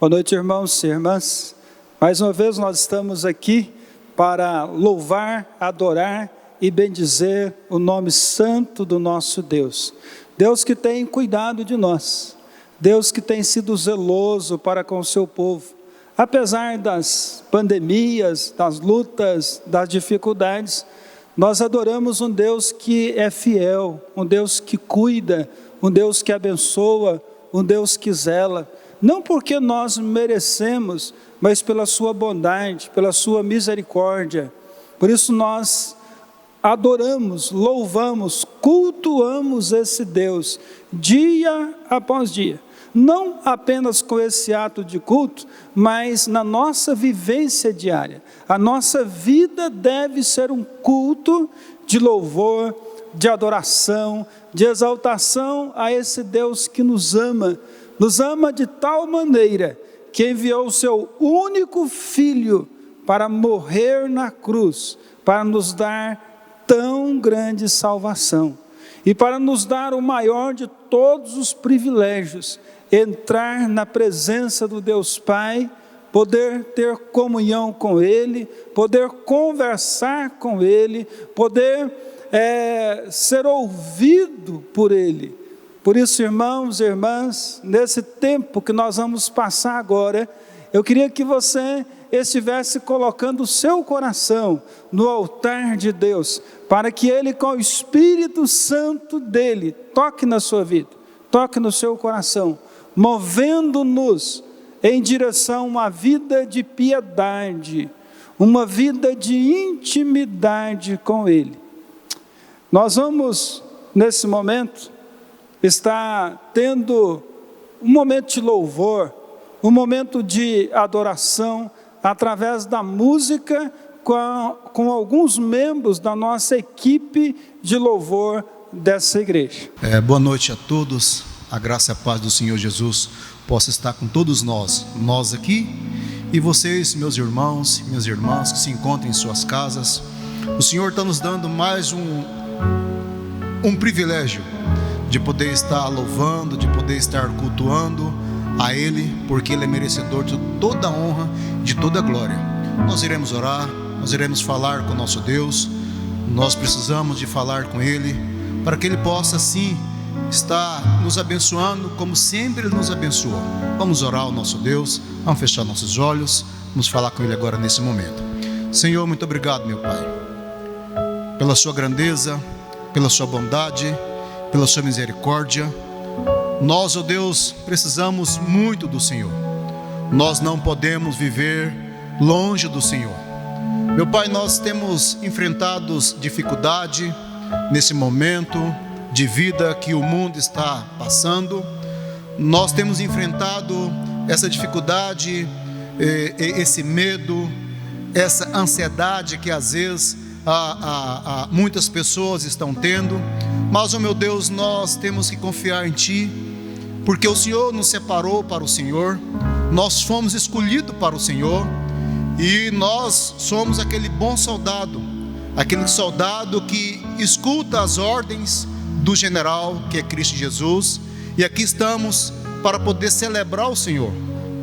Boa noite, irmãos e irmãs. Mais uma vez nós estamos aqui para louvar, adorar e bendizer o nome santo do nosso Deus. Deus que tem cuidado de nós, Deus que tem sido zeloso para com o seu povo. Apesar das pandemias, das lutas, das dificuldades, nós adoramos um Deus que é fiel, um Deus que cuida, um Deus que abençoa, um Deus que zela. Não porque nós merecemos, mas pela sua bondade, pela sua misericórdia. Por isso nós adoramos, louvamos, cultuamos esse Deus, dia após dia. Não apenas com esse ato de culto, mas na nossa vivência diária. A nossa vida deve ser um culto de louvor, de adoração, de exaltação a esse Deus que nos ama de tal maneira que enviou o seu único Filho para morrer na cruz, para nos dar tão grande salvação e para nos dar o maior de todos os privilégios, entrar na presença do Deus Pai, poder ter comunhão com Ele, poder conversar com Ele, poder ser ouvido por Ele. Por isso, irmãos e irmãs, nesse tempo que nós vamos passar agora, eu queria que você estivesse colocando o seu coração no altar de Deus, para que Ele, com o Espírito Santo dEle, toque na sua vida, toque no seu coração, movendo-nos em direção a uma vida de piedade, uma vida de intimidade com Ele. Nós vamos, nesse momento, está tendo um momento de louvor, um momento de adoração, através da música, com alguns membros da nossa equipe de louvor dessa igreja. Boa noite a todos, a graça e a paz do Senhor Jesus possa estar com todos nós aqui, e vocês, meus irmãos e minhas irmãs, que se encontram em suas casas. O Senhor está nos dando mais um privilégio, de poder estar louvando, de poder estar cultuando a Ele, porque Ele é merecedor de toda a honra, de toda a glória. Nós iremos orar, nós iremos falar com o nosso Deus, nós precisamos de falar com Ele, para que Ele possa sim estar nos abençoando, como sempre Ele nos abençoa. Vamos orar ao nosso Deus, vamos fechar nossos olhos, vamos falar com Ele agora nesse momento. Senhor, muito obrigado, meu Pai, pela sua grandeza, pela sua bondade, pela sua misericórdia. Nós, ó Deus, precisamos muito do Senhor. Nós não podemos viver longe do Senhor. Meu Pai, nós temos enfrentado dificuldade nesse momento de vida que o mundo está passando. Nós temos enfrentado essa dificuldade, esse medo, essa ansiedade que às vezes muitas pessoas estão tendo. Mas, ó meu Deus, nós temos que confiar em Ti, porque o Senhor nos separou para o Senhor, nós fomos escolhidos para o Senhor, e nós somos aquele bom soldado, aquele soldado que escuta as ordens do general, que é Cristo Jesus, e aqui estamos para poder celebrar o Senhor,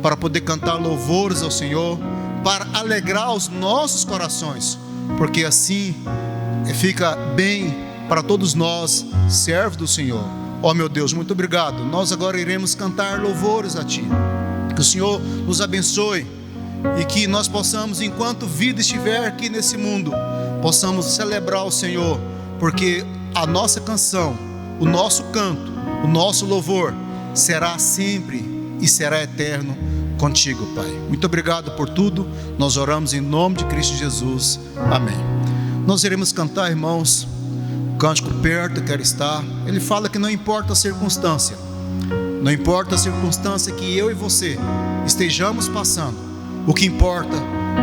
para poder cantar louvores ao Senhor, para alegrar os nossos corações, porque assim fica bem para todos nós, servos do Senhor. Ó meu Deus, muito obrigado. Nós agora iremos cantar louvores a Ti. Que o Senhor nos abençoe e que nós possamos, enquanto vida estiver aqui nesse mundo, possamos celebrar o Senhor, porque a nossa canção, o nosso canto, o nosso louvor será sempre e será eterno contigo, Pai. Muito obrigado por tudo. Nós oramos em nome de Cristo Jesus. Amém. Nós iremos cantar, irmãos, o cântico Perto Quero Estar. Ele fala que não importa a circunstância, não importa a circunstância que eu e você estejamos passando, o que importa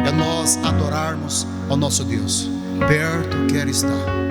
é nós adorarmos ao nosso Deus. Perto quero estar.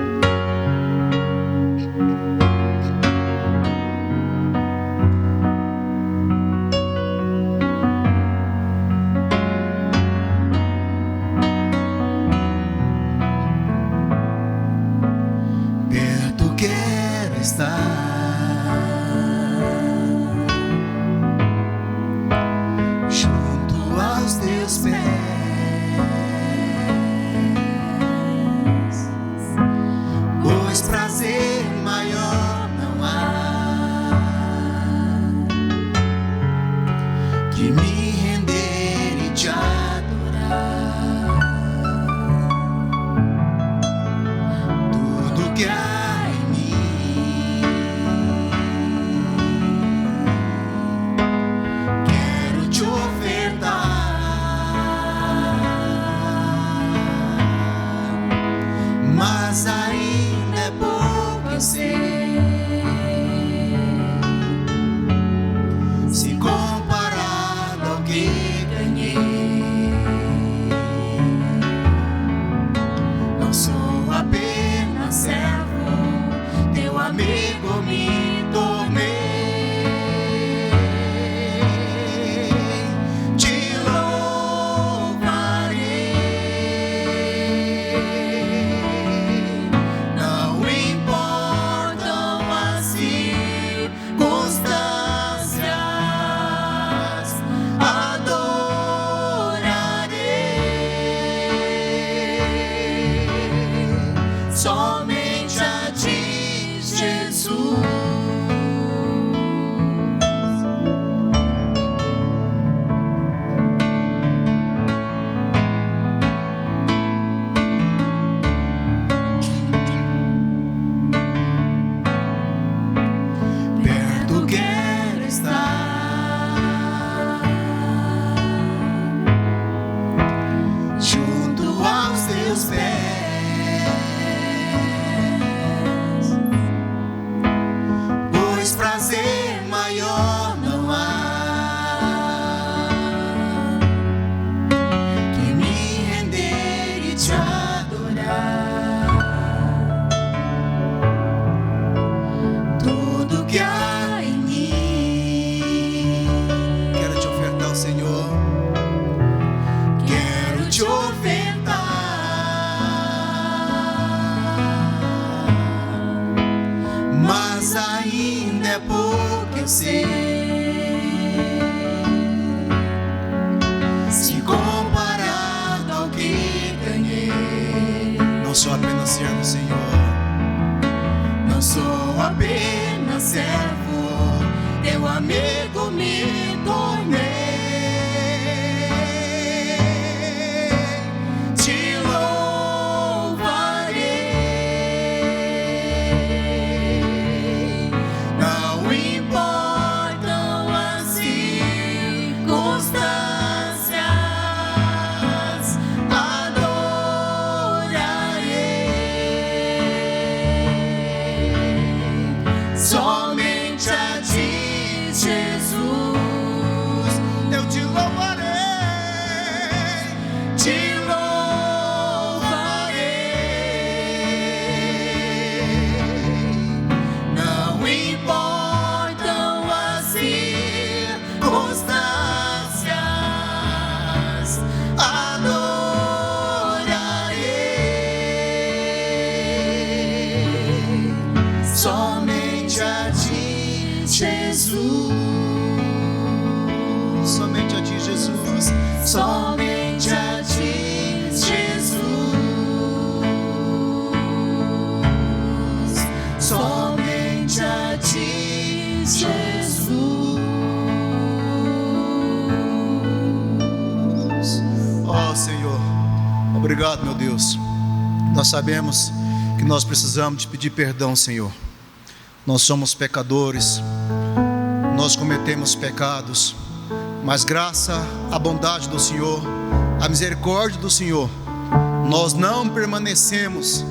de me render e te adorar. Tudo que há em mim quero te ofertar, mas ainda é pouco, eu sei. Se comparado ao que ganhei, não sou apenas servo, teu amigo me tornei. Te louvarei, não importam as circunstâncias, adorarei somente a ti, Jesus. Perto quero estar, junto aos teus pés, pois prazer maior não há que me render e te adorar. Tudo que há em mim quero te ofertar ao Senhor, quero te ofertar, mas ainda é pouco, eu sei. Se comparado ao que ganhei, não sou apenas servo, Senhor. Não sou apenas servo, teu amigo me tornei. Te louvarei, não importam as circunstâncias, adorarei somente a ti, Jesus. Eu te louvarei, te louvarei, não importam as circunstâncias, adorarei somente a ti, Jesus. Somente a ti, Jesus. Somente a ti, Jesus. Somente a ti, Jesus. Ó Senhor, obrigado, meu Deus. Nós sabemos que nós precisamos te pedir perdão, Senhor. Nós somos pecadores, nós cometemos pecados, mas graça à bondade do Senhor, à misericórdia do Senhor, nós não permanecemos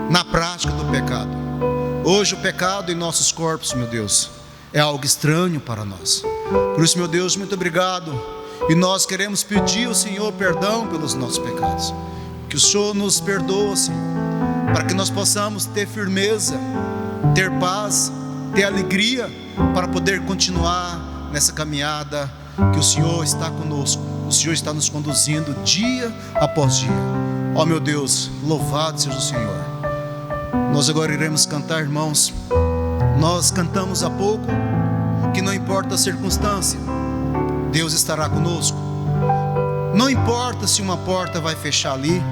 na prática do pecado. Hoje o pecado em nossos corpos, meu Deus, é algo estranho para nós. Por isso, meu Deus, muito obrigado. E nós queremos pedir ao Senhor perdão pelos nossos pecados. Que o Senhor nos perdoe, Senhor, para que nós possamos ter firmeza, ter paz, ter alegria, para poder continuar nessa caminhada que o Senhor está conosco. O Senhor está nos conduzindo dia após dia. Ó meu Deus, louvado seja o Senhor. Nós agora iremos cantar, irmãos. Nós cantamos há pouco que não importa a circunstância, Deus estará conosco. Não importa se uma porta vai fechar ali,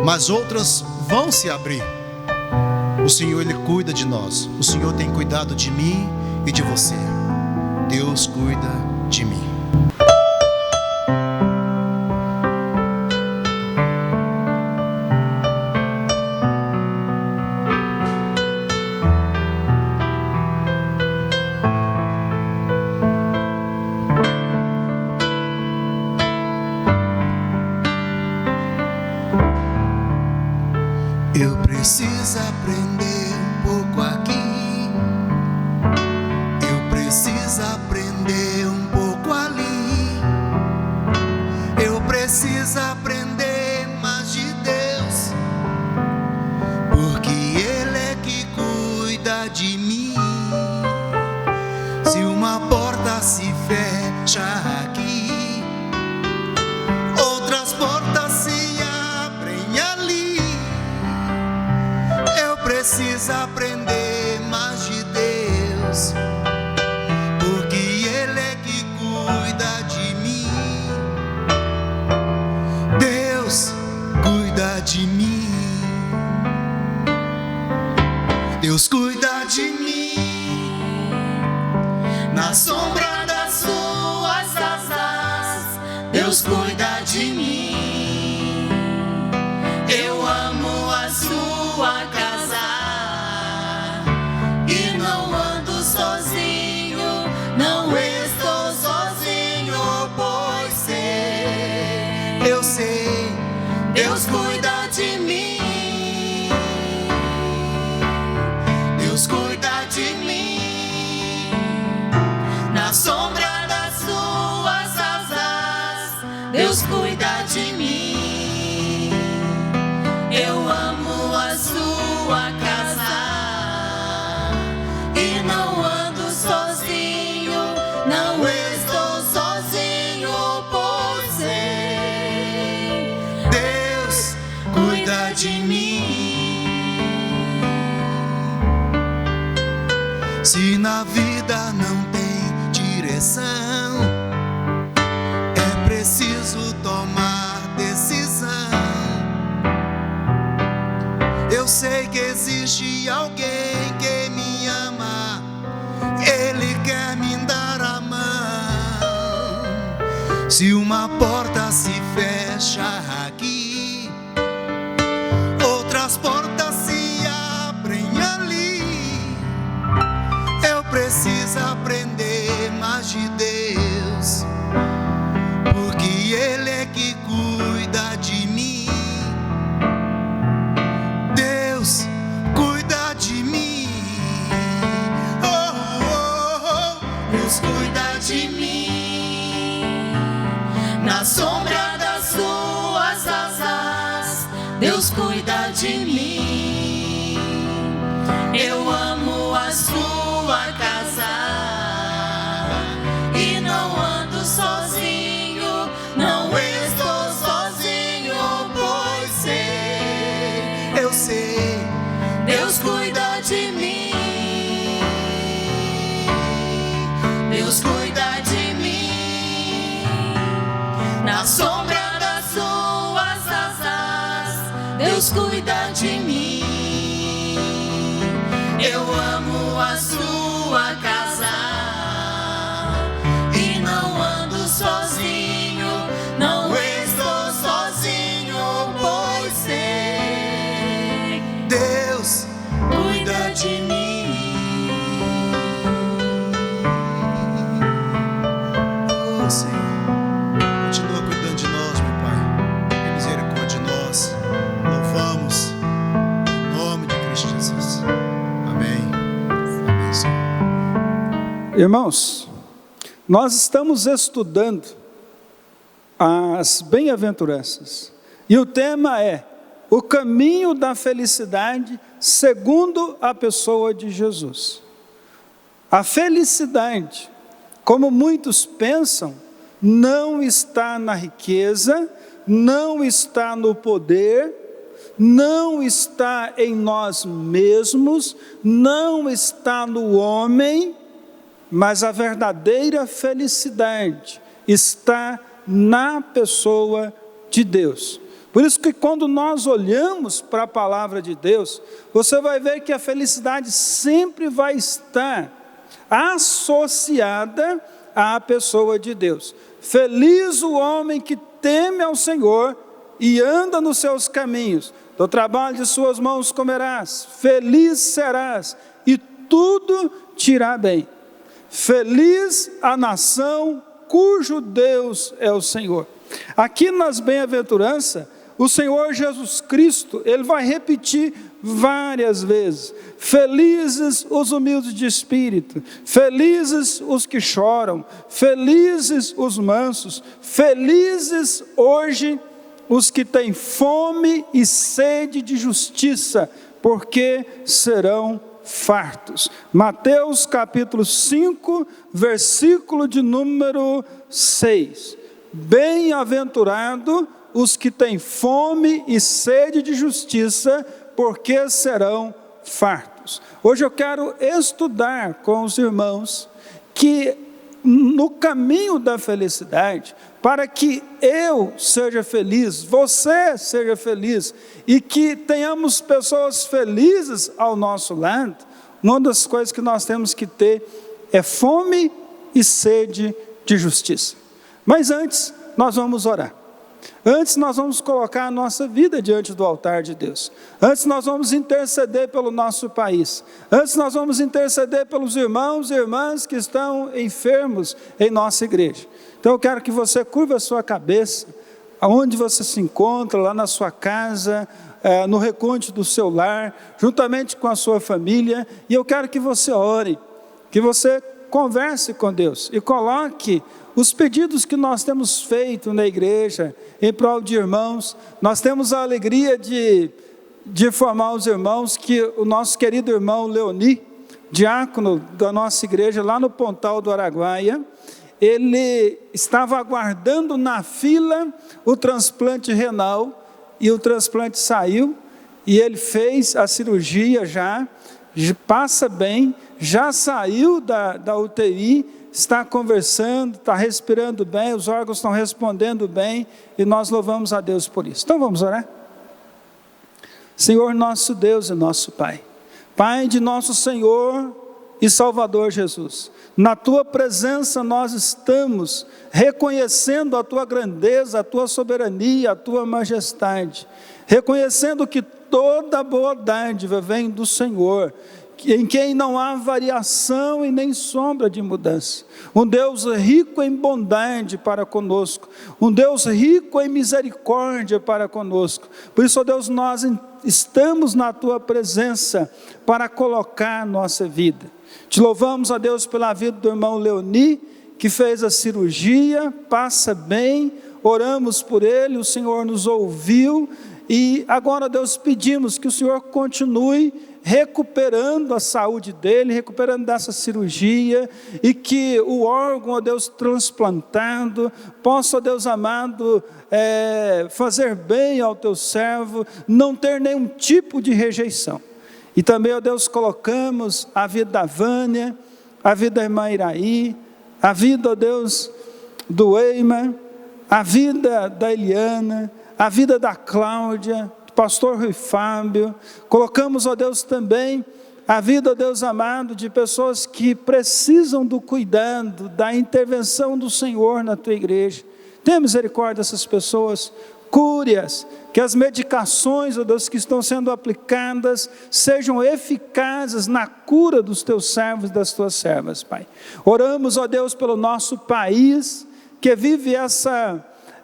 mas outras vão se abrir. O Senhor, Ele cuida de nós. O Senhor tem cuidado de mim e de você. Deus cuida precisa aprender mais de Deus, porque Ele é que cuida de mim. Se uma porta se fecha aqui, outras portas se abrem ali. Eu preciso aprender mais de Deus, porque Ele é que cuida de mim. Deus cuida de mim. Deus cuida de mim. Na sombra das suas asas, Deus cuida de mim. Eu amo a sua casa e não ando sozinho, não estou sozinho, pois sei, eu sei, Deus cuida de mim. Deus cuida de mim. Na sombra das suas asas, Deus cuida de mim. Eu amo a sua casa e não ando sozinho, não estou sozinho, pois sei, Deus cuida de mim. Se na vida não tem direção, é preciso tomar decisão. Eu sei que existe alguém que me ama, Ele quer me dar a mão. Se uma porta se fecha aqui, outras portas se abrem ali. Eu preciso aprender mais de Deus, porque Ele é que cuida de mim. Deus cuida de mim. Oh, oh, oh. Deus cuida de mim. Na sombra das suas asas, Deus cuida de mim. Eu amo a sua casa e não ando sozinho, não estou sozinho, pois sei, eu sei, Deus cuida de mim. Deus cuida de mim. Na sombra das suas asas, Deus cuida de mim. Eu amo a sua casa e não ando sozinho, não estou sozinho, pois sei, Deus cuida de mim. Oh Senhor, continua cuidando de nós, meu Pai. Tem misericórdia de nós. Louvamos em nome de Cristo Jesus. Amém. Amém, Senhor. Irmãos, nós estamos estudando as bem-aventuranças e o tema é o caminho da felicidade segundo a pessoa de Jesus. A felicidade, como muitos pensam, não está na riqueza, não está no poder, não está em nós mesmos, não está no homem, mas a verdadeira felicidade está na pessoa de Deus. Por isso que quando nós olhamos para a palavra de Deus, você vai ver que a felicidade sempre vai estar associada à pessoa de Deus. Feliz o homem que teme ao Senhor e anda nos seus caminhos. Do trabalho de suas mãos comerás, feliz serás e tudo te irá bem. Feliz a nação cujo Deus é o Senhor. Aqui nas bem-aventuranças, o Senhor Jesus Cristo, Ele vai repetir várias vezes: felizes os humildes de espírito, felizes os que choram, felizes os mansos, felizes hoje os que têm fome e sede de justiça, porque serão fartos. Mateus capítulo 5, versículo de número 6. Bem-aventurado os que têm fome e sede de justiça, porque serão fartos. Hoje eu quero estudar com os irmãos que no caminho da felicidade, para que eu seja feliz, você seja feliz, e que tenhamos pessoas felizes ao nosso lado, uma das coisas que nós temos que ter é fome e sede de justiça. Mas antes, nós vamos orar. Antes nós vamos colocar a nossa vida diante do altar de Deus. Antes nós vamos interceder pelo nosso país. Antes nós vamos interceder pelos irmãos e irmãs que estão enfermos em nossa igreja. Então eu quero que você curva a sua cabeça, aonde você se encontra, lá na sua casa, no recôndito do seu lar, juntamente com a sua família. E eu quero que você ore, que você converse com Deus e coloque os pedidos que nós temos feito na igreja, em prol de irmãos. Nós temos a alegria de informar os irmãos que o nosso querido irmão Leoni, diácono da nossa igreja, lá no Pontal do Araguaia, ele estava aguardando na fila o transplante renal, e o transplante saiu, e ele fez a cirurgia já passa bem, já saiu da UTI, está conversando, está respirando bem, os órgãos estão respondendo bem, e nós louvamos a Deus por isso. Então vamos orar? Senhor nosso Deus e nosso Pai, Pai de nosso Senhor e Salvador Jesus, na Tua presença nós estamos reconhecendo a Tua grandeza, a Tua soberania, a Tua majestade, reconhecendo que toda boa dádiva vem do Senhor, em quem não há variação e nem sombra de mudança, um Deus rico em bondade para conosco, um Deus rico em misericórdia para conosco. Por isso, ó Deus, nós estamos na Tua presença para colocar nossa vida. Te louvamos, ó Deus, pela vida do irmão Leoni, que fez a cirurgia, passa bem, oramos por ele, o Senhor nos ouviu, e agora, Deus, pedimos que o Senhor continue recuperando a saúde dele, recuperando dessa cirurgia, e que o órgão, ó Deus, transplantado, possa, ó Deus amado, fazer bem ao teu servo, não ter nenhum tipo de rejeição. E também, ó Deus, colocamos a vida da Vânia, a vida da irmã Iraí, a vida, ó Deus, do Eima, a vida da Eliana, a vida da Cláudia, do pastor Rui Fábio. Colocamos, ó Deus, também a vida, ó Deus amado, de pessoas que precisam do cuidado, da intervenção do Senhor na Tua igreja. Tenha misericórdia dessas pessoas, cure-as, que as medicações, ó Deus, que estão sendo aplicadas, sejam eficazes na cura dos Teus servos e das Tuas servas, Pai. Oramos, ó Deus, pelo nosso país, que vive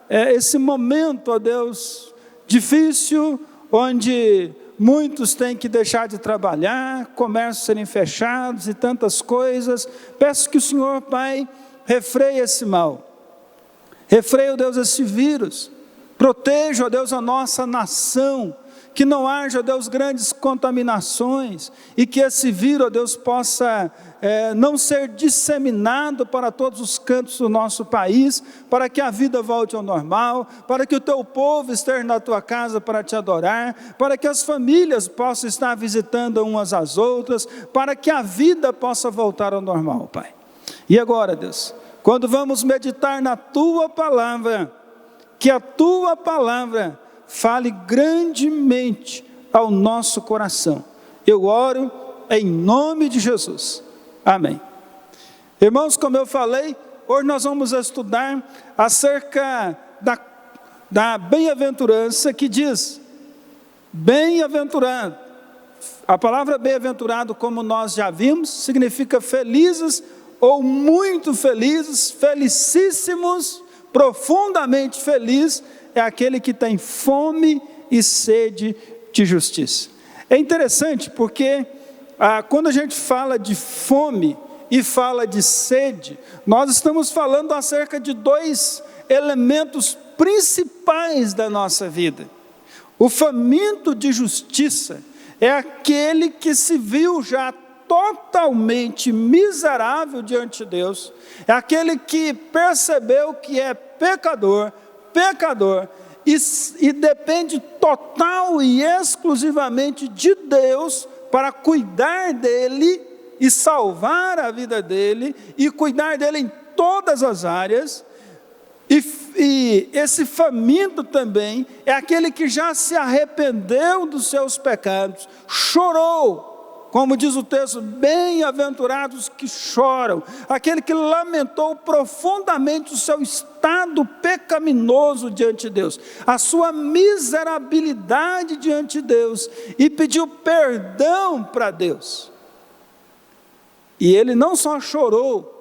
esse momento, ó Deus, difícil, onde muitos têm que deixar de trabalhar, comércios serem fechados e tantas coisas. Peço que o Senhor, Pai, refreie esse mal, refreie, ó Deus, esse vírus, proteja, ó Deus, a nossa nação, que não haja, ó Deus, grandes contaminações, e que esse vírus, ó Deus, possa não ser disseminado para todos os cantos do nosso país, para que a vida volte ao normal, para que o Teu povo esteja na Tua casa para Te adorar, para que as famílias possam estar visitando umas às outras, para que a vida possa voltar ao normal, Pai. E agora, Deus, quando vamos meditar na Tua palavra, que a Tua palavra fale grandemente ao nosso coração. Eu oro em nome de Jesus. Amém. Irmãos, como eu falei, hoje nós vamos estudar acerca da bem-aventurança, que diz, bem-aventurado. A palavra bem-aventurado, como nós já vimos, significa felizes ou muito felizes, felicíssimos, profundamente feliz, é aquele que tem fome e sede de justiça. É interessante porque quando a gente fala de fome e fala de sede, nós estamos falando acerca de dois elementos principais da nossa vida. O faminto de justiça é aquele que se viu já totalmente miserável diante de Deus, é aquele que percebeu que é pecador, e depende total e exclusivamente de Deus para cuidar dele e salvar a vida dele e cuidar dele em todas as áreas. E esse faminto também é aquele que já se arrependeu dos seus pecados, chorou, como diz o texto, bem-aventurados que choram, aquele que lamentou profundamente o seu estado pecaminoso diante de Deus, a sua miserabilidade diante de Deus, e pediu perdão para Deus. E ele não só chorou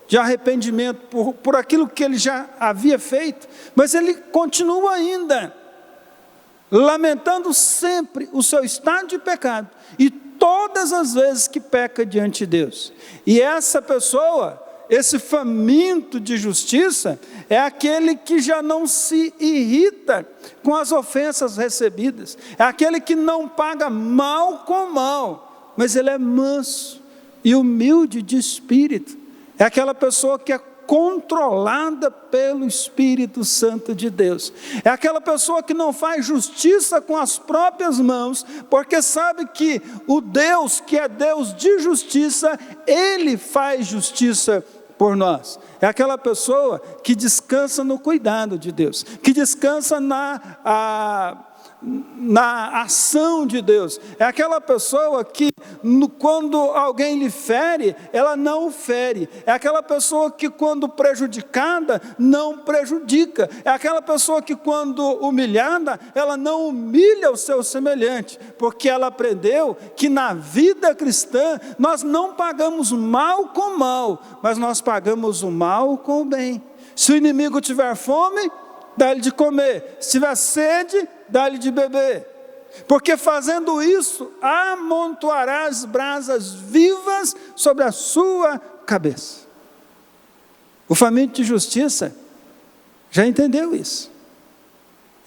de arrependimento por aquilo que ele já havia feito, mas ele continua ainda lamentando sempre o seu estado de pecado e todas as vezes que peca diante de Deus. E essa pessoa, esse faminto de justiça, é aquele que já não se irrita com as ofensas recebidas, é aquele que não paga mal com mal, mas ele é manso e humilde de espírito. É aquela pessoa que é controlada pelo Espírito Santo de Deus. É aquela pessoa que não faz justiça com as próprias mãos, porque sabe que o Deus, que é Deus de justiça, Ele faz justiça por nós. É aquela pessoa que descansa no cuidado de Deus, que descansa na ação de Deus. É aquela pessoa que quando alguém lhe fere, ela não o fere. É aquela pessoa que quando prejudicada, não prejudica. É aquela pessoa que quando humilhada, ela não humilha o seu semelhante, porque ela aprendeu que na vida cristã, nós não pagamos mal com mal, mas nós pagamos o mal com o bem. Se o inimigo tiver fome, dá-lhe de comer. Se tiver sede, dá-lhe de beber. Porque fazendo isso, amontoarás brasas vivas sobre a sua cabeça. O faminto de justiça já entendeu isso.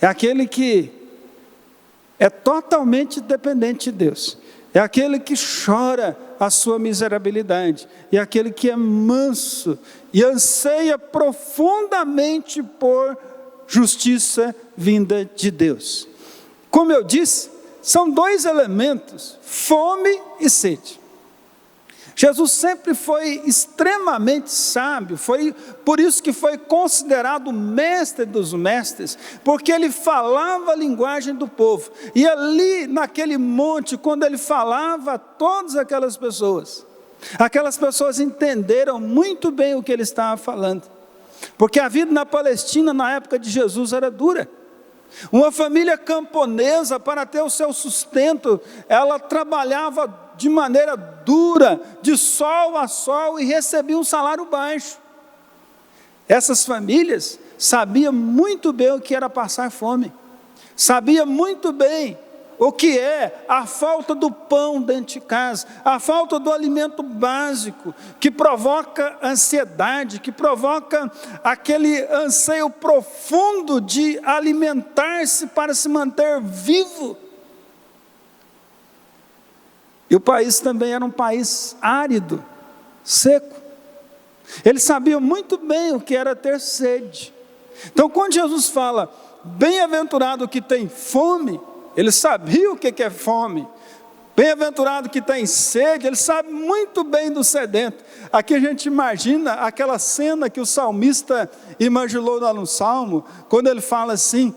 É aquele que é totalmente dependente de Deus. É aquele que chora a sua miserabilidade. É aquele que é manso e anseia profundamente por justiça vinda de Deus. Como eu disse, são dois elementos, fome e sede. Jesus sempre foi extremamente sábio, foi por isso que foi considerado o mestre dos mestres, porque ele falava a linguagem do povo. E ali naquele monte, quando ele falava a todas aquelas pessoas entenderam muito bem o que ele estava falando. Porque a vida na Palestina, na época de Jesus, era dura. Uma família camponesa, para ter o seu sustento, ela trabalhava de maneira dura, de sol a sol, e recebia um salário baixo. Essas famílias sabiam muito bem o que era passar fome, sabiam muito bem o que é a falta do pão dentro de casa, a falta do alimento básico, que provoca ansiedade, que provoca aquele anseio profundo de alimentar-se para se manter vivo. E o país também era um país árido, seco. Eles sabiam muito bem o que era ter sede. Então, quando Jesus fala, bem-aventurado que tem fome, ele sabia o que é fome. Bem-aventurado que tem sede, ele sabe muito bem do sedento. Aqui a gente imagina aquela cena que o salmista imaginou lá no Salmo, quando ele fala assim,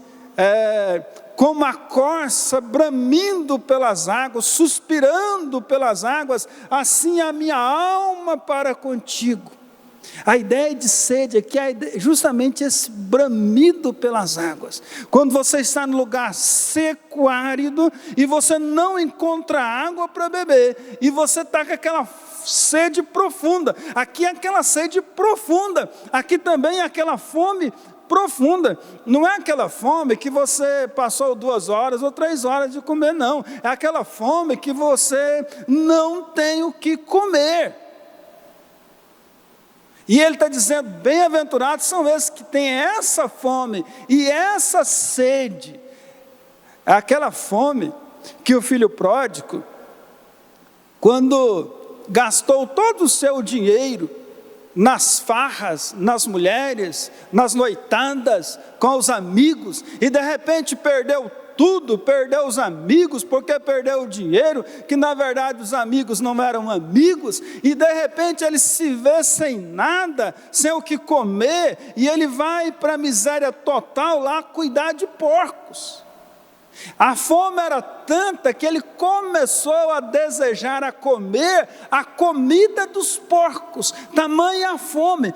como a corça bramindo pelas águas, suspirando pelas águas, assim a minha alma para contigo. A ideia de sede aqui é justamente esse bramido pelas águas. Quando você está no lugar seco, árido, e você não encontra água para beber, e você está com aquela sede profunda. Aqui é aquela sede profunda, aqui também é aquela fome profunda. Não é aquela fome que você passou 2 horas ou 3 horas de comer, não. É aquela fome que você não tem o que comer. E ele está dizendo, bem-aventurados são esses que têm essa fome e essa sede. Aquela fome que o filho pródigo, quando gastou todo o seu dinheiro nas farras, nas mulheres, nas noitadas, com os amigos, e de repente perdeu tudo, perdeu os amigos, porque perdeu o dinheiro, que na verdade os amigos não eram amigos, e de repente ele se vê sem nada, sem o que comer, e ele vai para a miséria total lá cuidar de porcos. A fome era tanta que ele começou a desejar a comer a comida dos porcos, tamanha a fome.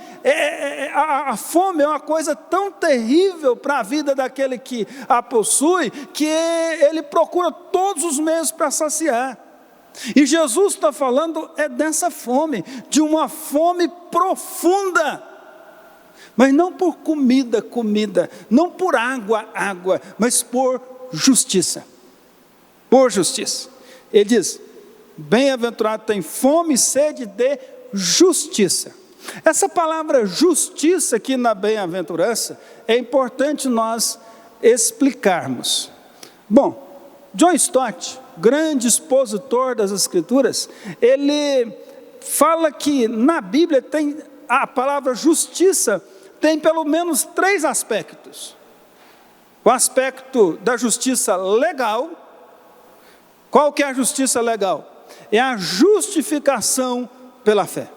A fome é uma coisa tão terrível para a vida daquele que a possui, que ele procura todos os meios para saciar. E Jesus está falando dessa fome, de uma fome profunda. Mas não por comida, não por água, mas por justiça. Por justiça. Ele diz, bem-aventurado tem fome e sede de justiça. Essa palavra justiça aqui na bem-aventurança, é importante nós explicarmos. Bom, John Stott, grande expositor das Escrituras, ele fala que na Bíblia tem a palavra justiça, tem pelo menos 3 aspectos. O aspecto da justiça legal. Qual que é a justiça legal? É a justificação pela fé.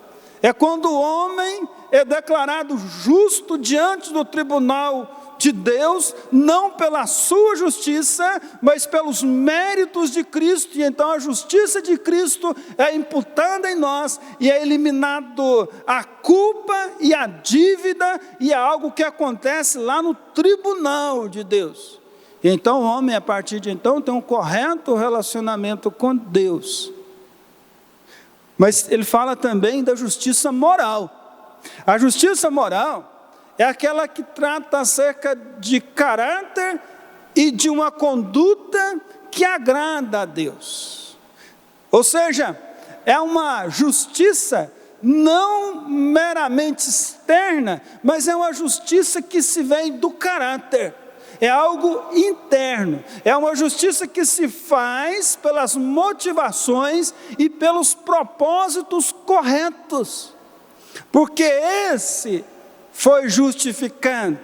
É quando o homem é declarado justo diante do tribunal de Deus, não pela sua justiça, mas pelos méritos de Cristo, e então a justiça de Cristo é imputada em nós, e é eliminado a culpa e a dívida, e é algo que acontece lá no tribunal de Deus. E então o homem, a partir de então, tem um correto relacionamento com Deus. Mas ele fala também da justiça moral. A justiça moral é aquela que trata acerca de caráter e de uma conduta que agrada a Deus. Ou seja, é uma justiça não meramente externa, mas é uma justiça que se vem do caráter. É algo interno, é uma justiça que se faz pelas motivações e pelos propósitos corretos. Porque esse foi justificado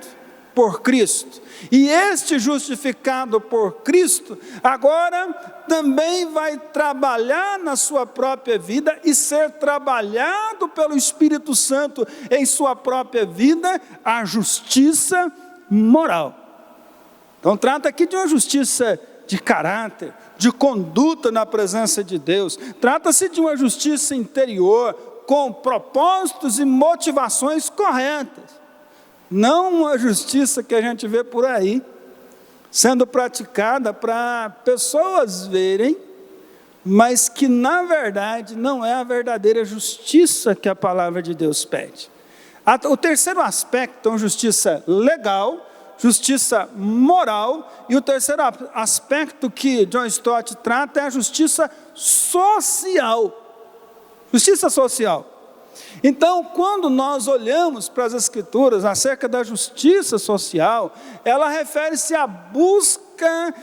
por Cristo, e este justificado por Cristo, agora também vai trabalhar na sua própria vida, e ser trabalhado pelo Espírito Santo em sua própria vida, a justiça moral. Então trata aqui de uma justiça de caráter, de conduta na presença de Deus, trata-se de uma justiça interior, com propósitos e motivações corretas, não uma justiça que a gente vê por aí, sendo praticada para pessoas verem, mas que na verdade não é a verdadeira justiça que a palavra de Deus pede. O terceiro aspecto é uma justiça legal, justiça moral, e o terceiro aspecto que John Stott trata é a justiça social. Justiça social. Então, quando nós olhamos para as Escrituras acerca da justiça social, ela refere-se à busca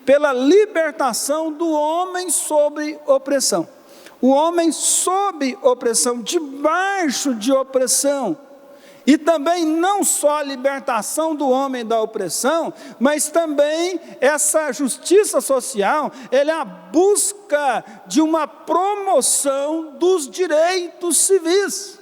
pela libertação do homem sobre opressão. O homem sob opressão, debaixo de opressão. E também não só a libertação do homem da opressão, mas também essa justiça social, ela é a busca de uma promoção dos direitos civis,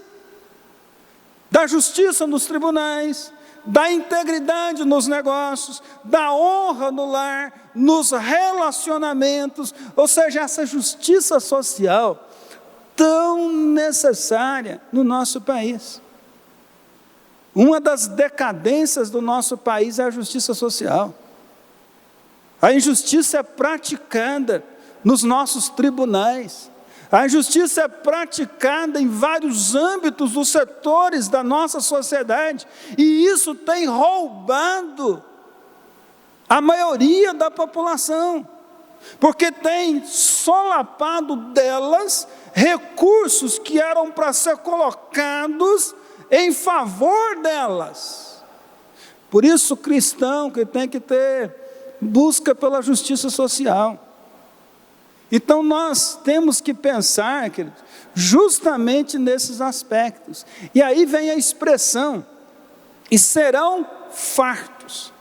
da justiça nos tribunais, da integridade nos negócios, da honra no lar, nos relacionamentos, ou seja, essa justiça social tão necessária no nosso país. Uma das decadências do nosso país é a justiça social. A injustiça é praticada nos nossos tribunais. A injustiça é praticada em vários âmbitos dos setores da nossa sociedade. E isso tem roubado a maioria da população. porque tem solapado delas recursos que eram para ser colocados em favor delas. Por isso o cristão que tem que ter busca pela justiça social. Então nós temos que pensar, queridos, justamente nesses aspectos. E aí vem a expressão, e serão fartos.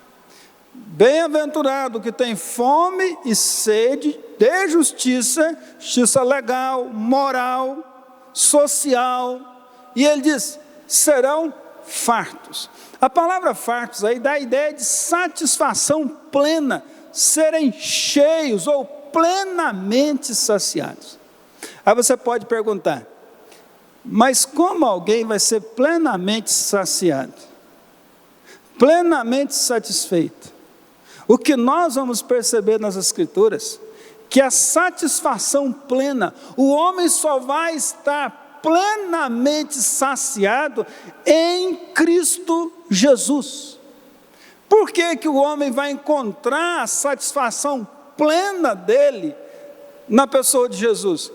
Bem-aventurado que tem fome e sede de justiça, justiça legal, moral, social. E ele diz, serão fartos. A palavra fartos aí dá a ideia de satisfação plena, serem cheios ou plenamente saciados. Aí você pode perguntar, mas como alguém vai ser plenamente saciado? Plenamente satisfeito? O que nós vamos perceber nas Escrituras, que a satisfação plena, o homem só vai estar plenamente saciado em Cristo Jesus. Por que que o homem vai encontrar a satisfação plena dele na pessoa de Jesus?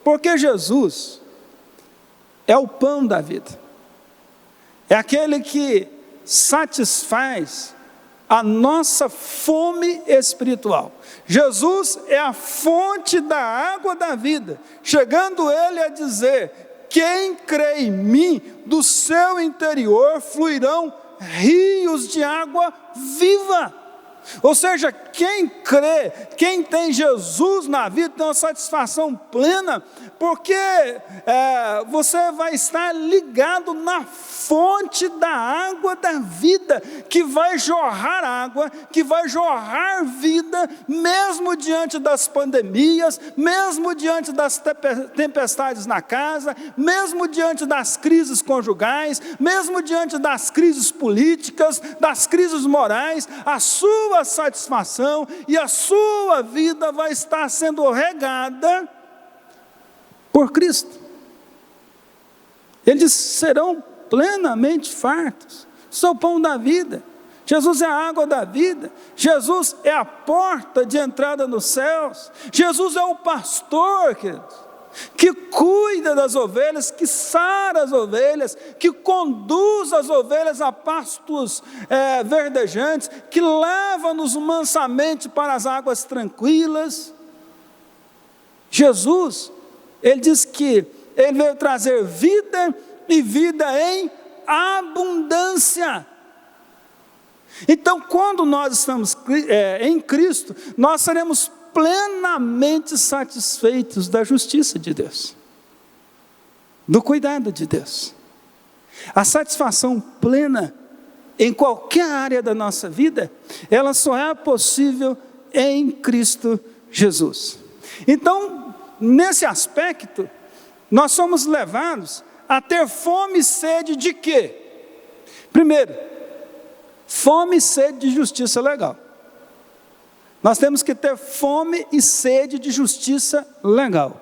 Porque Jesus é o pão da vida, é aquele que satisfaz a nossa fome espiritual. Jesus é a fonte da água da vida, chegando ele a dizer, quem crê em mim, do seu interior fluirão rios de água viva. Ou seja, quem crê, quem tem Jesus na vida, tem uma satisfação plena, porque você vai estar ligado na fonte da água da vida, que vai jorrar água, que vai jorrar vida, mesmo diante das pandemias, mesmo diante das tempestades na casa, mesmo diante das crises conjugais, mesmo diante das crises políticas, das crises morais, a sua satisfação e a sua vida vai estar sendo regada por Cristo. Ele diz, serão plenamente fartos. Sou o pão da vida. Jesus é a água da vida. Jesus é a porta de entrada nos céus. Jesus é o pastor, queridos, que cuida das ovelhas, que sara as ovelhas, que conduz as ovelhas a pastos verdejantes, que leva-nos mansamente para as águas tranquilas. Jesus, ele diz que ele veio trazer vida e vida em abundância. Então, quando nós estamos em Cristo, nós seremos plenamente satisfeitos da justiça de Deus, do cuidado de Deus. A satisfação plena em qualquer área da nossa vida, ela só é possível em Cristo Jesus. Então, nesse aspecto, nós somos levados a ter fome e sede de quê? Primeiro, fome e sede de justiça legal. Nós temos que ter fome e sede de justiça legal.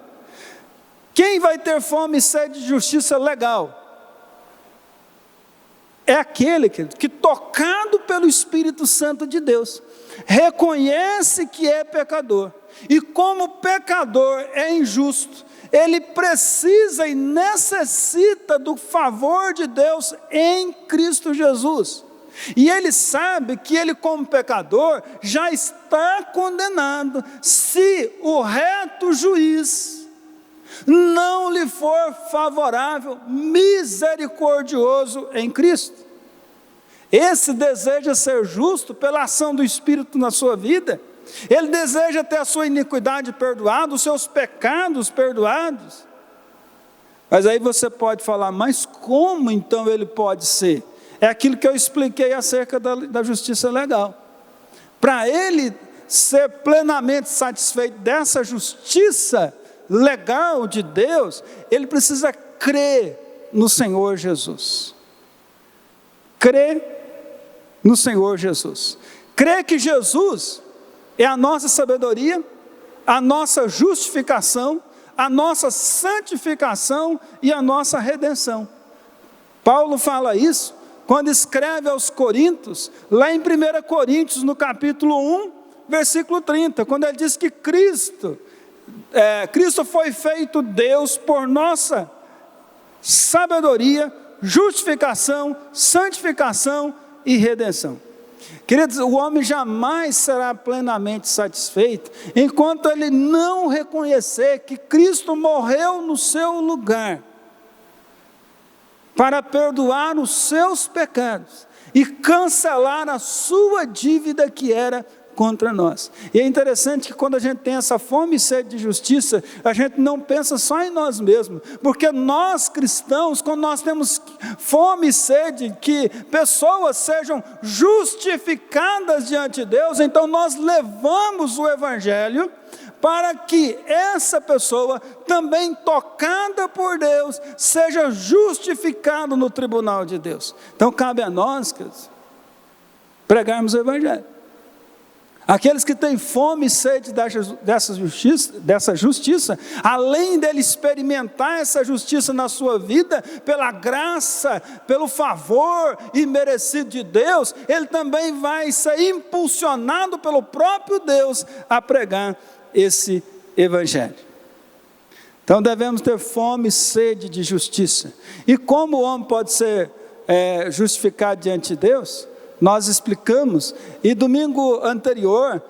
Quem vai ter fome e sede de justiça legal? É aquele que tocado pelo Espírito Santo de Deus, reconhece que é pecador, e como pecador é injusto, ele precisa e necessita do favor de Deus em Cristo Jesus. E ele sabe que ele, como pecador, já está condenado, se o reto juiz não lhe for favorável, misericordioso em Cristo. Esse deseja ser justo pela ação do Espírito na sua vida, ele deseja ter a sua iniquidade perdoada, os seus pecados perdoados. Mas aí você pode falar, mas como então ele pode ser? É aquilo que eu expliquei acerca da justiça legal. Para ele ser plenamente satisfeito dessa justiça legal de Deus, ele precisa crer no Senhor Jesus. Crer no Senhor Jesus. Crer que Jesus é a nossa sabedoria, a nossa justificação, a nossa santificação e a nossa redenção. Paulo fala isso quando escreve aos Coríntios, lá em 1 Coríntios, no capítulo 1, versículo 30, quando ele diz que Cristo foi feito Deus por nossa sabedoria, justificação, santificação e redenção. Queridos, o homem jamais será plenamente satisfeito enquanto ele não reconhecer que Cristo morreu no seu lugar para perdoar os seus pecados e cancelar a sua dívida que era contra nós. E é interessante que quando a gente tem essa fome e sede de justiça, a gente não pensa só em nós mesmos, porque nós cristãos, quando nós temos fome e sede que pessoas sejam justificadas diante de Deus, então nós levamos o evangelho para que essa pessoa, também tocada por Deus, seja justificada no tribunal de Deus. Então cabe a nós, queridos, pregarmos o evangelho. Aqueles que têm fome e sede dessa justiça, além dele experimentar essa justiça na sua vida, pela graça, pelo favor imerecido de Deus, ele também vai ser impulsionado pelo próprio Deus a pregar esse evangelho. Então devemos ter fome e sede de justiça. E como o homem pode ser justificado diante de Deus? Nós explicamos, e domingo anterior,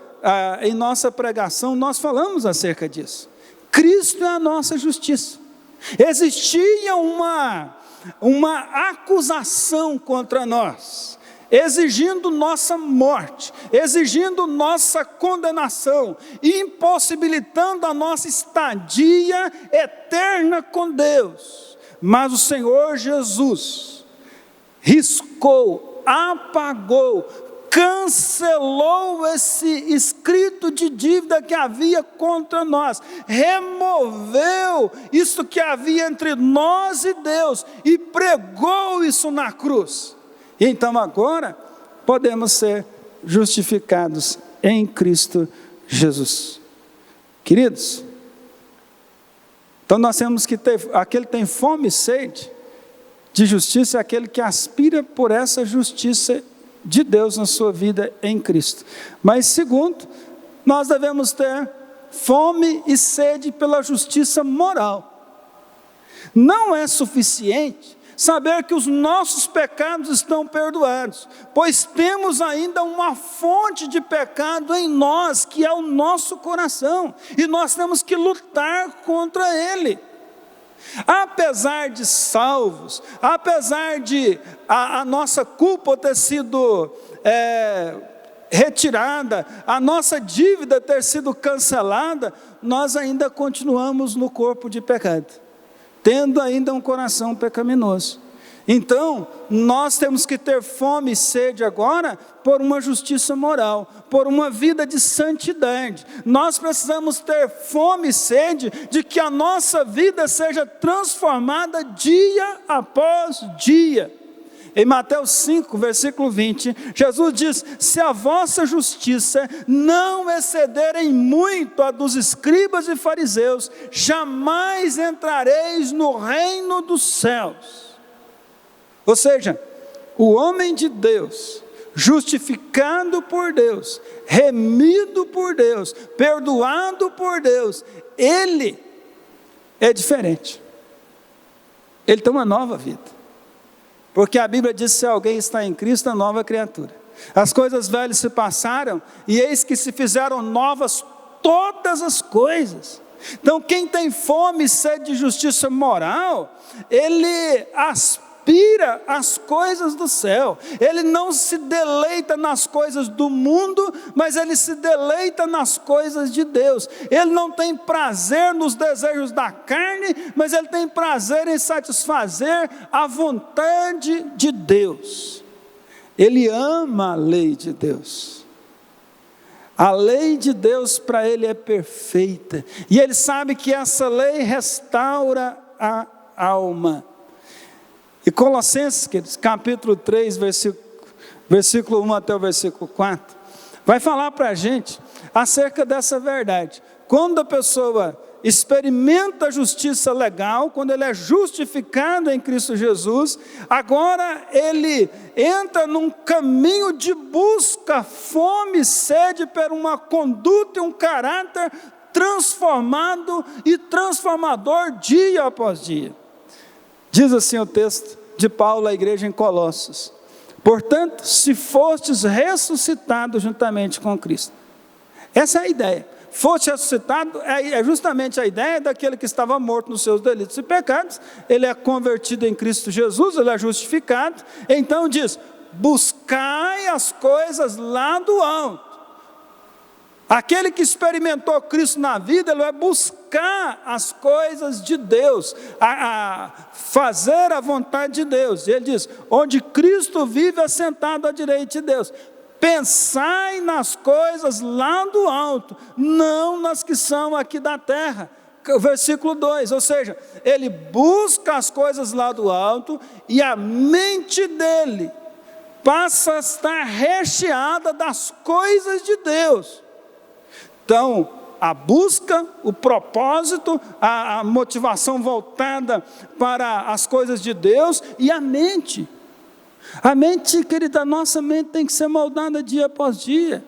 em nossa pregação, nós falamos acerca disso. Cristo é a nossa justiça. Existia uma acusação contra nós, exigindo nossa morte, exigindo nossa condenação, impossibilitando a nossa estadia eterna com Deus. Mas o Senhor Jesus riscou, apagou, cancelou esse escrito de dívida que havia contra nós, removeu isso que havia entre nós e Deus e pregou isso na cruz. E então agora podemos ser justificados em Cristo Jesus. Queridos, então nós temos que ter, aquele que tem fome e sede de justiça é aquele que aspira por essa justiça de Deus na sua vida em Cristo. Mas segundo, nós devemos ter fome e sede pela justiça moral. Não é suficiente saber que os nossos pecados estão perdoados, pois temos ainda uma fonte de pecado em nós, que é o nosso coração, e nós temos que lutar contra ele. Apesar de salvos, apesar de a nossa culpa ter sido retirada, a nossa dívida ter sido cancelada, nós ainda continuamos no corpo de pecado, tendo ainda um coração pecaminoso. Então, nós temos que ter fome e sede agora por uma justiça moral, por uma vida de santidade. Nós precisamos ter fome e sede de que a nossa vida seja transformada dia após dia. Em Mateus 5, versículo 20, Jesus diz: se a vossa justiça não excederem muito a dos escribas e fariseus, jamais entrareis no reino dos céus. Ou seja, o homem de Deus, justificado por Deus, remido por Deus, perdoado por Deus, ele é diferente. Ele tem uma nova vida. Porque a Bíblia diz que se alguém está em Cristo, é nova criatura. As coisas velhas se passaram e eis que se fizeram novas todas as coisas. Então quem tem fome e sede de justiça moral, ele aspira as coisas do céu. Ele não se deleita nas coisas do mundo, mas ele se deleita nas coisas de Deus. Ele não tem prazer nos desejos da carne, mas ele tem prazer em satisfazer a vontade de Deus. Ele ama a lei de Deus. A lei de Deus para ele é perfeita, e ele sabe que essa lei restaura a alma. E Colossenses, capítulo 3, versículo 1 até o versículo 4, vai falar para a gente acerca dessa verdade. Quando a pessoa experimenta a justiça legal, quando ele é justificado em Cristo Jesus, agora ele entra num caminho de busca, fome e sede por uma conduta e um caráter transformado e transformador dia após dia. Diz assim o texto de Paulo à igreja em Colossos: portanto, se fostes ressuscitados juntamente com Cristo. Essa é a ideia. Foste ressuscitado é justamente a ideia daquele que estava morto nos seus delitos e pecados. Ele é convertido em Cristo Jesus, ele é justificado. Então diz: buscai as coisas lá do alto. Aquele que experimentou Cristo na vida, ele vai buscar as coisas de Deus, a fazer a vontade de Deus. E ele diz: onde Cristo vive assentado à direita de Deus. Pensai nas coisas lá do alto, não nas que são aqui da terra. Versículo 2, ou seja, ele busca as coisas lá do alto e a mente dele passa a estar recheada das coisas de Deus. Então, a busca, o propósito, a motivação voltada para as coisas de Deus e a mente. A mente, querida, nossa mente tem que ser moldada dia após dia,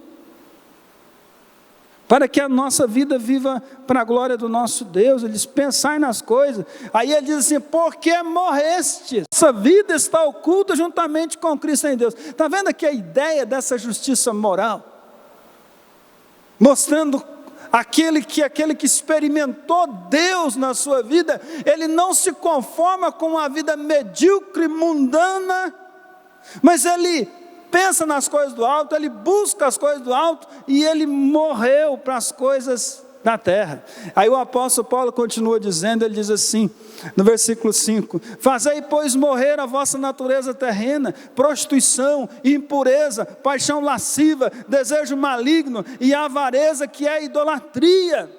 para que a nossa vida viva para a glória do nosso Deus. Ele diz: pensai nas coisas. Aí ele diz assim: porque morreste, nossa vida está oculta juntamente com Cristo em Deus. Está vendo aqui a ideia dessa justiça moral? Mostrando aquele que experimentou Deus na sua vida, ele não se conforma com uma vida medíocre, mundana, mas ele pensa nas coisas do alto, ele busca as coisas do alto, e ele morreu para as coisas da terra. Aí o apóstolo Paulo continua dizendo, ele diz assim, no versículo 5: fazei, pois, morrer a vossa natureza terrena, prostituição, impureza, paixão lasciva, desejo maligno e avareza, que é idolatria.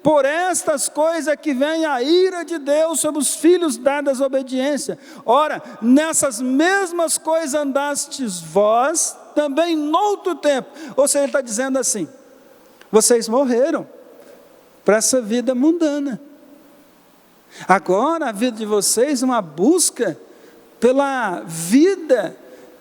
Por estas coisas que vem a ira de Deus sobre os filhos da desobediência. Ora, nessas mesmas coisas andastes vós também noutro tempo. Ou seja, ele está dizendo assim: vocês morreram para essa vida mundana. Agora a vida de vocês é uma busca pela vida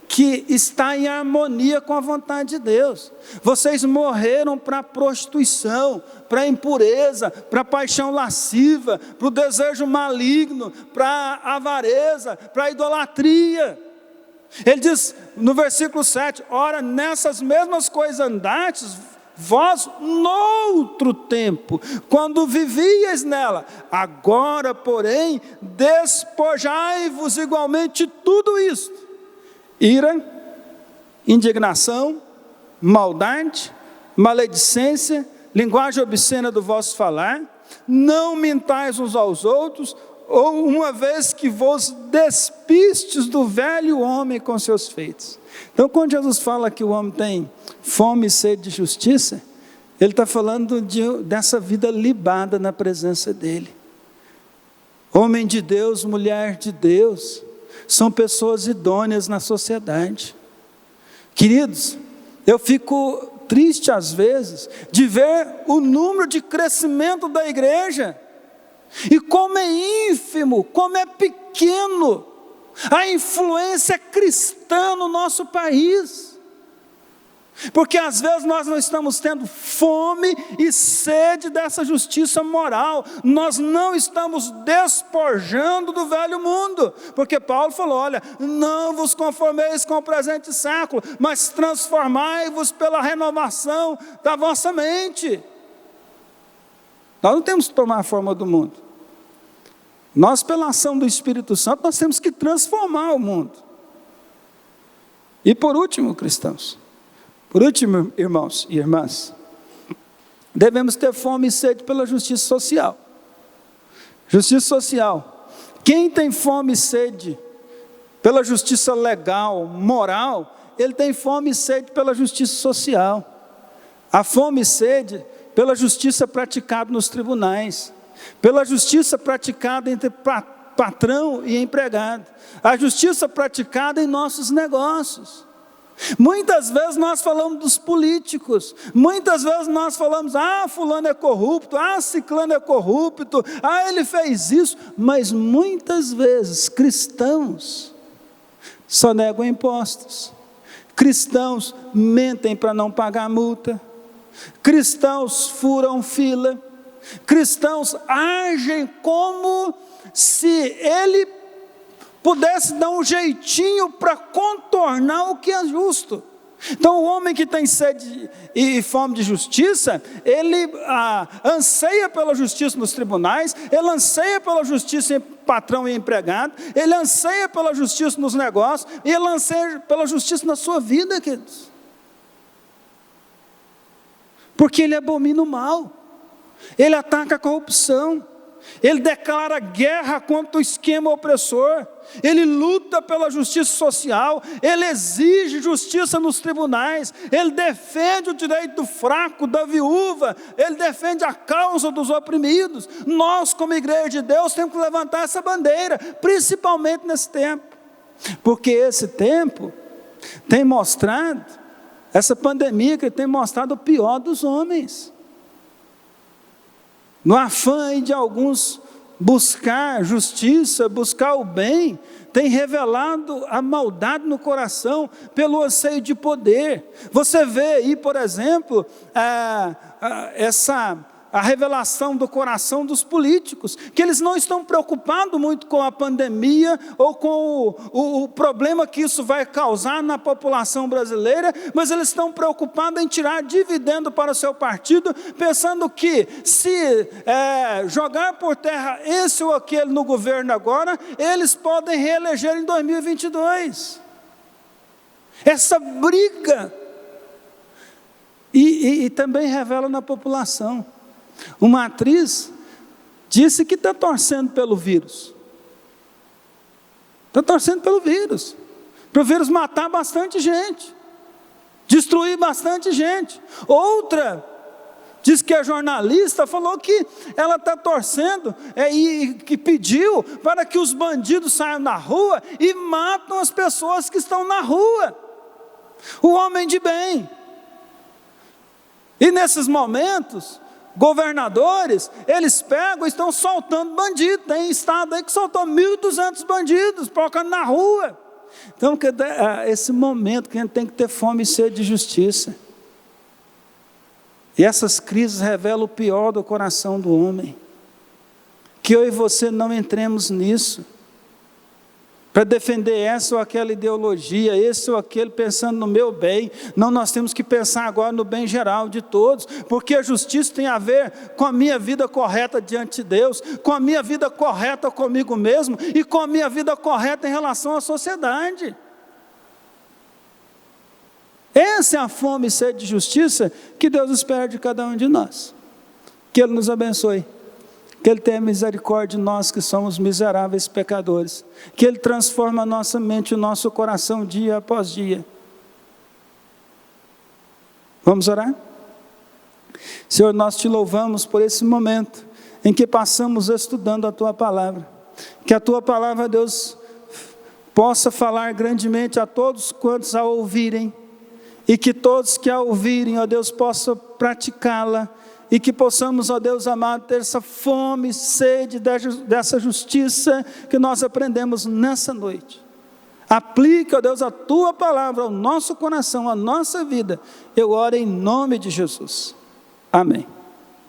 que está em harmonia com a vontade de Deus. Vocês morreram para a prostituição, para a impureza, para a paixão lasciva, para o desejo maligno, para a avareza, para a idolatria. Ele diz no versículo 7, ora, nessas mesmas coisas andastes vós noutro tempo, quando vivíeis nela. Agora, porém, despojai-vos igualmente de tudo isto: ira, indignação, maldade, maledicência, linguagem obscena do vosso falar. Não mintais uns aos outros, ou uma vez que vos despistes do velho homem com seus feitos. Então, quando Jesus fala que o homem tem fome e sede de justiça, ele está falando dessa vida libada na presença dele. Homem de Deus, mulher de Deus, são pessoas idôneas na sociedade. Queridos, eu fico triste às vezes de ver o número de crescimento da igreja, e como é ínfimo, como é pequeno a influência cristã no nosso país. Porque às vezes nós não estamos tendo fome e sede dessa justiça moral, nós não estamos despojando do velho mundo, porque Paulo falou, olha, não vos conformeis com o presente século, mas transformai-vos pela renovação da vossa mente. Nós não temos que tomar a forma do mundo, nós, pela ação do Espírito Santo, nós temos que transformar o mundo. E por último, cristãos, por último, irmãos e irmãs, devemos ter fome e sede pela justiça social. Justiça social. Quem tem fome e sede pela justiça legal, moral, ele tem fome e sede pela justiça social. A fome e sede pela justiça praticada nos tribunais, pela justiça praticada entre patrão e empregado, a justiça praticada em nossos negócios. Muitas vezes nós falamos dos políticos, muitas vezes nós falamos, fulano é corrupto, ciclano é corrupto, ele fez isso, mas muitas vezes cristãos só negam impostos, cristãos mentem para não pagar multa, cristãos furam fila, cristãos agem como se ele pudesse dar um jeitinho para contornar o que é justo. Então o homem que tem sede e fome de justiça, ele anseia pela justiça nos tribunais, ele anseia pela justiça em patrão e empregado, ele anseia pela justiça nos negócios, e ele anseia pela justiça na sua vida, queridos. Porque ele abomina o mal, ele ataca a corrupção, ele declara guerra contra o esquema opressor, ele luta pela justiça social, ele exige justiça nos tribunais, ele defende o direito do fraco, da viúva, ele defende a causa dos oprimidos. Nós, como igreja de Deus, temos que levantar essa bandeira, principalmente nesse tempo, porque esse tempo tem mostrado, essa pandemia que tem mostrado o pior dos homens. No afã de alguns buscar justiça, buscar o bem, tem revelado a maldade no coração pelo anseio de poder. Você vê aí, por exemplo, a revelação do coração dos políticos, que eles não estão preocupados muito com a pandemia ou com o problema que isso vai causar na população brasileira, mas eles estão preocupados em tirar dividendo para o seu partido, pensando que se jogar por terra esse ou aquele no governo agora, eles podem reeleger em 2022. Essa briga, e também revela na população. Uma atriz disse que está torcendo pelo vírus. Está torcendo pelo vírus. Para o vírus matar bastante gente. Destruir bastante gente. Outra, diz que é jornalista, falou que ela está torcendo e que pediu para que os bandidos saiam na rua e matam as pessoas que estão na rua. O homem de bem. E nesses momentos, governadores, eles pegam e estão soltando bandidos. Tem estado aí que soltou 1.200 bandidos, colocando na rua. Então, esse momento que a gente tem que ter fome e sede de justiça. E essas crises revelam o pior do coração do homem. Que eu e você não entremos nisso, para defender essa ou aquela ideologia, esse ou aquele pensando no meu bem. Não, nós temos que pensar agora no bem geral de todos, porque a justiça tem a ver com a minha vida correta diante de Deus, com a minha vida correta comigo mesmo, e com a minha vida correta em relação à sociedade. Essa é a fome e sede de justiça que Deus espera de cada um de nós. Que Ele nos abençoe. Que Ele tenha misericórdia de nós que somos miseráveis pecadores. Que Ele transforme a nossa mente e o nosso coração dia após dia. Vamos orar? Senhor, nós te louvamos por esse momento em que passamos estudando a Tua Palavra. Que a Tua Palavra, Deus, possa falar grandemente a todos quantos a ouvirem. E que todos que a ouvirem, ó Deus, possam praticá-la. E que possamos, ó Deus amado, ter essa fome, sede dessa justiça que nós aprendemos nessa noite. Aplica, ó Deus, a Tua Palavra ao nosso coração, à nossa vida. Eu oro em nome de Jesus. Amém.